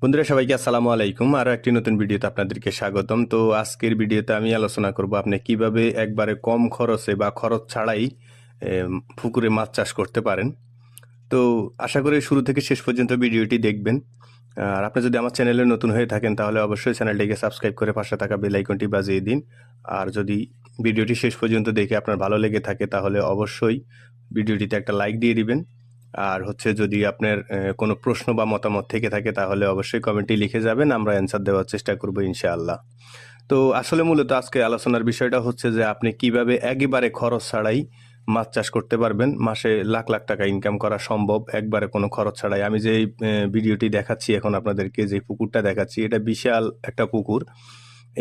বন্ধুরা সবাইকে আসসালামু আলাইকুম। আরও একটি নতুন ভিডিওতে আপনাদেরকে স্বাগতম। তো আজকের ভিডিওতে আমি আলোচনা করব আপনি কিভাবে একবারে কম খরচে বা খরচ ছাড়াই পুকুরে মাছ চাষ করতে পারেন। তো আশা করি শুরু থেকে শেষ পর্যন্ত ভিডিওটি দেখবেন। আর আপনি যদি আমার চ্যানেলে নতুন হয়ে থাকেন তাহলে অবশ্যই চ্যানেলটিকে সাবস্ক্রাইব করে পাশে থাকা বেল আইকনটি বাজিয়ে দিন। আর যদি ভিডিওটি শেষ পর্যন্ত দেখে আপনার ভালো লেগে থাকে তাহলে অবশ্যই ভিডিওটিতে একটা লাইক দিয়ে দিবেন। আর হচ্ছে যদি আপনার কোনো প্রশ্ন বা মতামত থেকে থাকে তাহলে অবশ্যই কমেন্টে লিখে যাবেন, আমরা অ্যান্সার দেওয়ার চেষ্টা করব ইনশাআল্লাহ। তো আসলে মূলত আজকে আলোচনার বিষয়টা হচ্ছে যে আপনি কিভাবে একেবারে খরচ ছাড়াই মাছ চাষ করতে পারবেন। মাসে লাখ লাখ টাকা ইনকাম করা সম্ভব একবারে কোনো খরচ ছাড়াই। আমি যে ভিডিওটি দেখাচ্ছি এখন আপনাদেরকে, যে পুকুরটা দেখাচ্ছি, এটা বিশাল একটা পুকুর।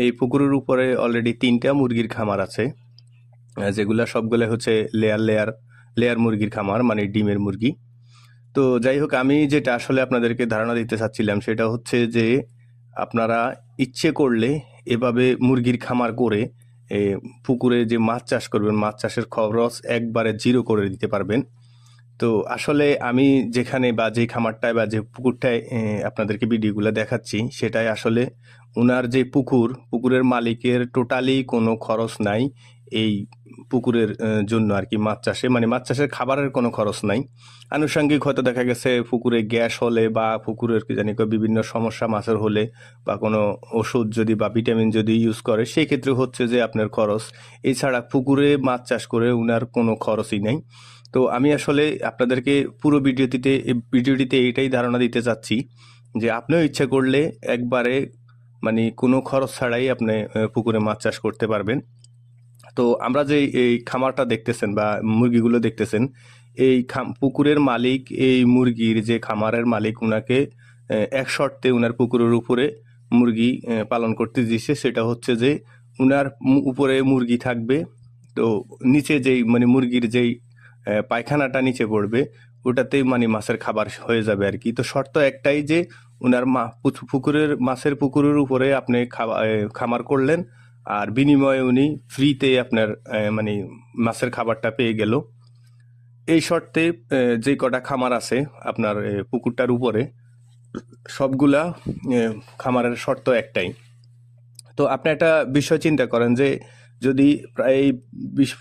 এই পুকুরের উপরে অলরেডি 3টা মুরগির খামার আছে, যেগুলা সবগুলো হচ্ছে লেয়ার মুরগির খামার, মানে ডিমের মুরগি। তো যাই হোক, আমি যেটা আসলে আপনাদেরকে ধারণা দিতে চাচ্ছিলাম সেটা হচ্ছে যে আপনারা ইচ্ছে করলে এভাবে মুরগির খামার করে পুকুরে যে মাছ চাষ করবেন, মাছ চাষের খরচ একবারে জিরো করে দিতে পারবেন। তো আসলে আমি যেখানে বা যে খামারটায় বা যে পুকুরটায় আপনাদেরকে ভিডিওগুলো দেখাচ্ছি, সেটাই আসলে ওনার যে পুকুরের মালিকের টোটালি কোনো খরচ নাই এই পুকুরের জন্য আর কি। মাছ চাষে মানে মাছ চাষের খাবারের কোনো খরচ নাই। আনুষঙ্গিক হয়তো দেখা গেছে পুকুরে গ্যাস হলে বা পুকুরের কি জানি বিভিন্ন সমস্যা মাছের হলে বা কোনো ওষুধ যদি বা ভিটামিন যদি ইউজ করে, সেই ক্ষেত্রে হচ্ছে যে আপনার খরচ। এছাড়া পুকুরে মাছ চাষ করে ওনার কোনো খরচই নেই। তো আমি আসলে আপনাদেরকে পুরো ভিডিওটিতে এটাই ধারণা দিতে চাচ্ছি যে আপনিও ইচ্ছা করলে একবারে মানে কোনো খরচ ছাড়াই আপনি পুকুরে মাছ চাষ করতে পারবেন। তো আমরা যে এই খামারটা দেখতেছেন বা মুরগিগুলো দেখতেছেন, এই পুকুরের মালিক, এই মুরগির যে খামারের মালিক, উনাকে এক শর্তে উনার পুকুরের উপরে মুরগি পালন করতে দিয়েছে। সেটা হচ্ছে যে উনার উপরে মুরগি থাকবে, তো নিচে যেই মানে মুরগির যেই পায়খানাটা নিচে পড়বে ওটাতেই মানে মাছের খাবার হয়ে যাবে আর কি। তো শর্ত একটাই যে উনার মাছের পুকুরের উপরে আপনি খামার করলেন, আর বিনিময়ে উনি ফ্রিতে আপনার মানে মাছের খাবারটা পেয়ে গেল। এই শর্তে যে কটা খামার আছে আপনার পুকুরটার উপরে, সবগুলা খামারের শর্ত একটাই। তো আপনি একটা বিষয় চিন্তা করেন যে যদি প্রায়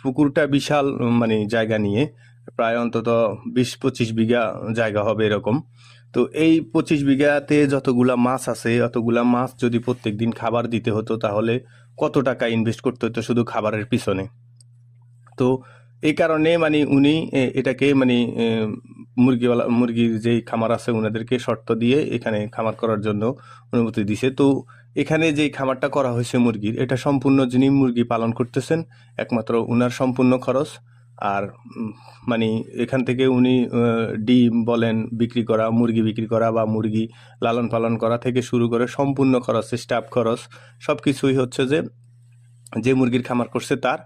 পুকুরটা বিশাল মানে জায়গা নিয়ে, প্রায় অন্তত 20-25 বিঘা জায়গা হবে এরকম। তো এই 25 বিঘাতে যতগুলা মাছ আছে, অতগুলা মাছ যদি প্রত্যেক দিন খাবার দিতে হতো তাহলে কত টাকা ইনভেস্ট করতে হতো শুধু খাবারের পিছনে। তো এই কারণে মানে উনি এটাকে মানে মুরগির যেই খামার আছে ওনাদেরকে শর্ত দিয়ে এখানে খামার করার জন্য অনুমতি দিছে। তো এখানে যে খামারটা করা হয়েছে মুরগির, এটা সম্পূর্ণ যিনি মুরগি পালন করতেছেন একমাত্র উনার সম্পূর্ণ খরচ। আর মানে এখান থেকে উনি ডিম বলেন বিক্রি করা, মুরগি বিক্রি করা বা মুরগি লালন পালন করা থেকে শুরু করে সম্পূর্ণ খরচ, স্টাফ খরচ, সব কিছুই হচ্ছে যে মুরগির খামার করছে তার।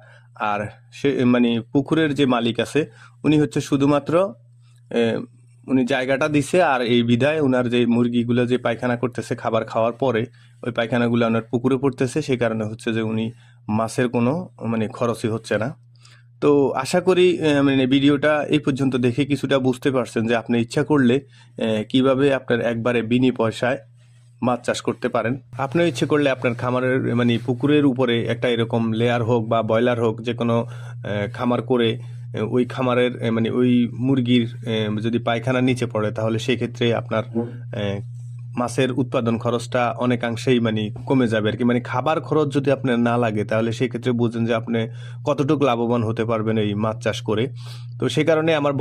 আর সে মানে পুকুরের যে মালিক আছে উনি হচ্ছে শুধুমাত্র উনি জায়গাটা দিছে, আর এই বিধায় ওনার যে মুরগিগুলো যে পায়খানা করতেছে খাবার খাওয়ার পরে, ওই পায়খানাগুলো ওনার পুকুরে পড়তেছে, সেই কারণে হচ্ছে যে উনি মাছের কোনো মানে খরচই হচ্ছে না। তো আশা করি মানে ভিডিওটা এই পর্যন্ত দেখে কিছুটা বুঝতে পারছেন যে আপনি ইচ্ছা করলে কিভাবে আপনার একবারে বিনি পয়সায় মাছ চাষ করতে পারেন। আপনিও ইচ্ছে করলে আপনার খামারের মানে পুকুরের উপরে একটা এরকম লেয়ার হোক বা ব্রয়লার হোক, যে কোনো খামার করে ওই খামারের মানে ওই মুরগির যদি পায়খানা নিচে পড়ে তাহলে সেই ক্ষেত্রে আপনার মাছের উৎপাদন খরচটা অনেকাংশেই মানে কমে যাবে আর কি। মানে খাবার খরচ যদি আপনার না লাগে তাহলে সেই ক্ষেত্রে বুঝেন যে আপনি কতটুকু লাভবান হতে পারবেন এই মাছ চাষ করে। তো সেই কারণে আমার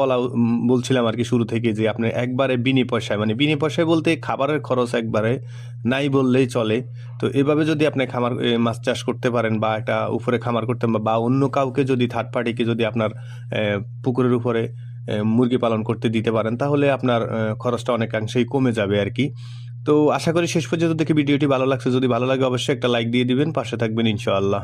বলছিলাম আর কি শুরু থেকে যে আপনি একবারে বিনি পয়সায় বলতে খাবারের খরচ একবারে নাই বললেই চলে। তো এভাবে যদি আপনি মাছ চাষ করতে পারেন বা একটা উপরে খামার করতে বা অন্য কাউকে যদি থার্ড পার্টিকে যদি আপনার পুকুরের উপরে মুরগি পালন করতে দিতে পারেন তাহলে আপনার খরচটা অনেকাংশেই কমে যাবে আর কি। তো আশা করি শেষ পর্যন্ত দেখে ভিডিওটি ভালো লাগছে। যদি ভালো লাগে অবশ্যই একটা লাইক দিয়ে দিবেন, পাশে থাকবেন ইনশাআল্লাহ।